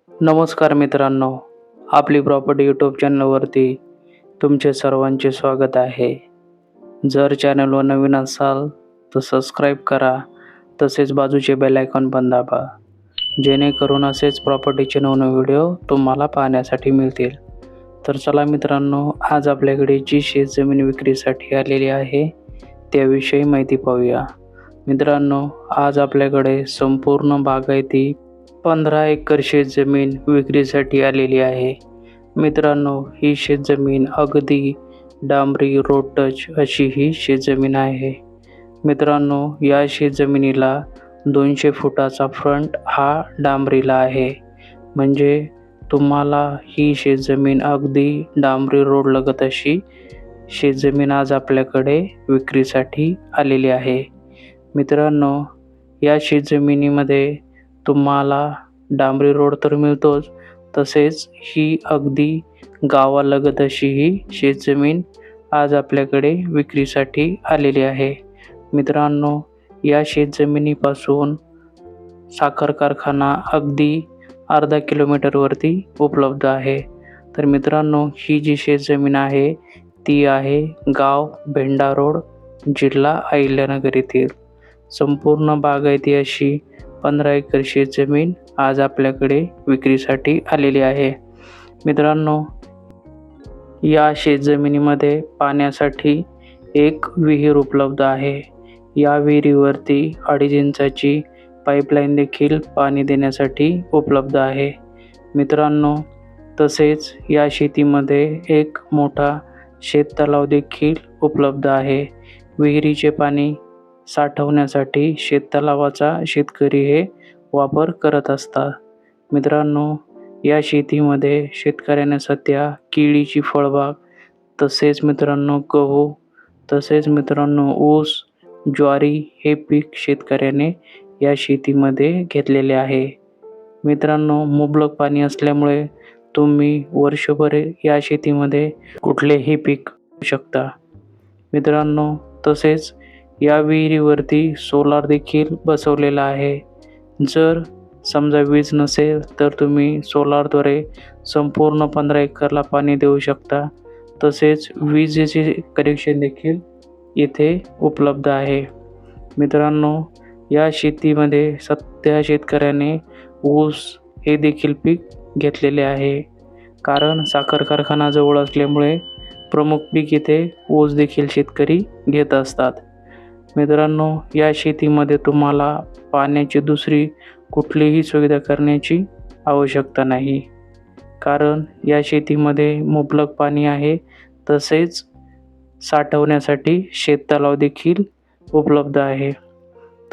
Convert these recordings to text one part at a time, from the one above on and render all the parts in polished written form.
नमस्कार मित्रांनो, आपली प्रॉपर्टी यूट्यूब चॅनलवरती तुमचे सर्वांचे स्वागत आहे. जर चॅनलवर नवीन असाल तर सबस्क्राईब करा, तसेच बाजूचे बेल आयकॉन पण दाबा, जेणेकरून असेच प्रॉपर्टीचे नवनवीन व्हिडिओ तुम्हाला पाहण्यासाठी मिळतील. तर चला मित्रांनो, आज आपल्याकडे जी शेतजमीन विक्रीसाठी आलेली आहे त्याविषयी माहिती पाहूया. मित्रांनो, आज आपल्याकडे संपूर्ण बागायती 15 एकर शेतजमीन विक्रीसाठी आलेली आहे. मित्रांनो, ही शेतजमीन अगदी डांबरी रोड टच अशी ही शेतजमीन आहे. मित्रांनो, या शेतजमिनीला 200 फुटाचा फ्रंट हा डांबरीला आहे. म्हणजे तुम्हाला ही शेतजमीन अगदी डांबरी रोड लगत अशी शेतजमीन आज आपल्याकडे विक्रीसाठी आलेली आहे. मित्रांनो, या शेतजमिनीमध्ये तुम्हाला डांबरी रोड तर मिळतोच, तसेच ही अगदी गावालगत अशी ही शेतजमीन आज आपल्याकडे विक्रीसाठी आलेली आहे. मित्रांनो, या शेतजमिनीपासून साखर कारखाना अगदी अर्धा किलोमीटरवरती उपलब्ध आहे. तर मित्रांनो, ही जी शेतजमीन आहे ती आहे गाव भेंडा रोड, जिल्हा अहिल्यानगर येथील. संपूर्ण बागायती अशी 15 एकर शेतजमीन आज आपल्याकडे विक्रीसाठी आलेली आहे. मित्रांनो, या शेतजमिनीमध्ये पाण्यासाठी एक विहीर उपलब्ध आहे. या विहिरीवरती 2.5 इंचाची पाईपलाईन देखील पाणी देण्यासाठी उपलब्ध आहे. मित्रांनो, तसेच या शेतीमध्ये एक मोठा शेततलाव देखील उपलब्ध आहे. विहिरीचे पाणी साठवण्यासाठी शेततलावाचा शेतकरी हे वापर करत असतात. मित्रांनो, या शेतीमध्ये शेतकऱ्याने सध्या केळीची फळबाग, तसेच मित्रांनो गहू, तसेच मित्रांनो ऊस, ज्वारी हे पीक शेतकऱ्याने या शेतीमध्ये घेतलेले आहे. मित्रांनो, मुबलक पाणी असल्यामुळे तुम्ही वर्षभर या शेतीमध्ये कुठलेही पीक घेऊ शकता. मित्रांनो, तसेच या विहिरीवरती सोलार देखील बसवलेला आहे. जर समजा वीज नसेल तर तुम्ही सोलारद्वारे संपूर्ण 15 एकरला पाणी देऊ शकता. तसेच विजेचे कनेक्शन देखील येथे उपलब्ध आहे. मित्रांनो, या शेतीमध्ये सध्या शेतकऱ्याने ऊस हे देखील पीक घेतलेले आहे. कारण साखर कारखाना जवळ असल्यामुळे प्रमुख पीक येथे ऊस देखील शेतकरी घेत असतात. मित्रांनो, या शेतीमध्ये तुम्हाला पाण्याची दुसरी कुठलीही सुविधा करण्याची आवश्यकता नाही. कारण या शेतीमध्ये मुबलक पाणी आहे, तसेच साठवण्यासाठी शेततलाव देखील उपलब्ध आहे.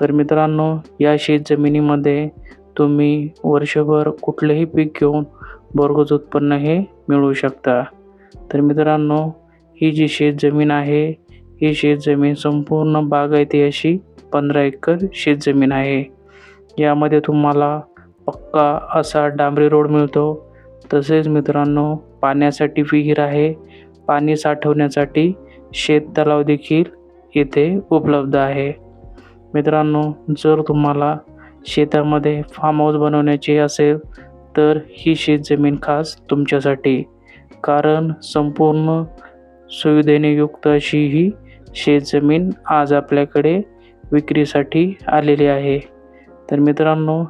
तर मित्रांनो, या शेतजमिनीमध्ये तुम्ही वर्षभर कुठलेही पीक घेऊन भरघोस उत्पन्न हे मिळवू शकता. तर मित्रांनो, ही जी शेतजमीन आहे, ही शेतजमीन संपूर्ण बागायती अशी 15 एकर शेतजमीन आहे. यामध्ये तुम्हाला पक्का असा डांबरी रोड मिळतो. तसेच मित्रांनो, पाण्यासाठी विहीर आहे. पाणी साठवण्यासाठी शेततलाव देखील येथे उपलब्ध आहे. मित्रांनो, जर तुम्हाला शेतामध्ये फार्म हाऊस बनवण्याचे असेल तर ही शेतजमीन खास तुमच्यासाठी. कारण संपूर्ण सुविधेने युक्त अशी ही शेतजमीन आज आपल्याकडे विक्रीसाठी आलेली आहे. तर मित्रांनो,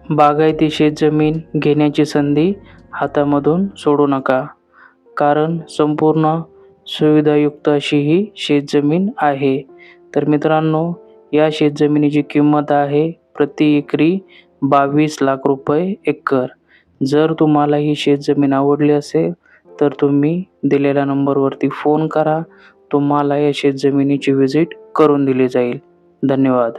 बागायती शेतजमीन घेण्याची संधी हातामधून सोडू नका. कारण संपूर्ण सुविधायुक्त अशी ही शेतजमीन आहे. तर मित्रांनो, या शेतजमिनीची किंमत आहे प्रति एकरी 22 लाख रुपये एकर. जर तुम्हाला ही शेतजमीन आवडली असेल तर तुम्ही दिलेल्या नंबरवरती फोन करा. तुम्हाला या शेतजमिनीची व्हिजिट करून दिली जाईल. धन्यवाद.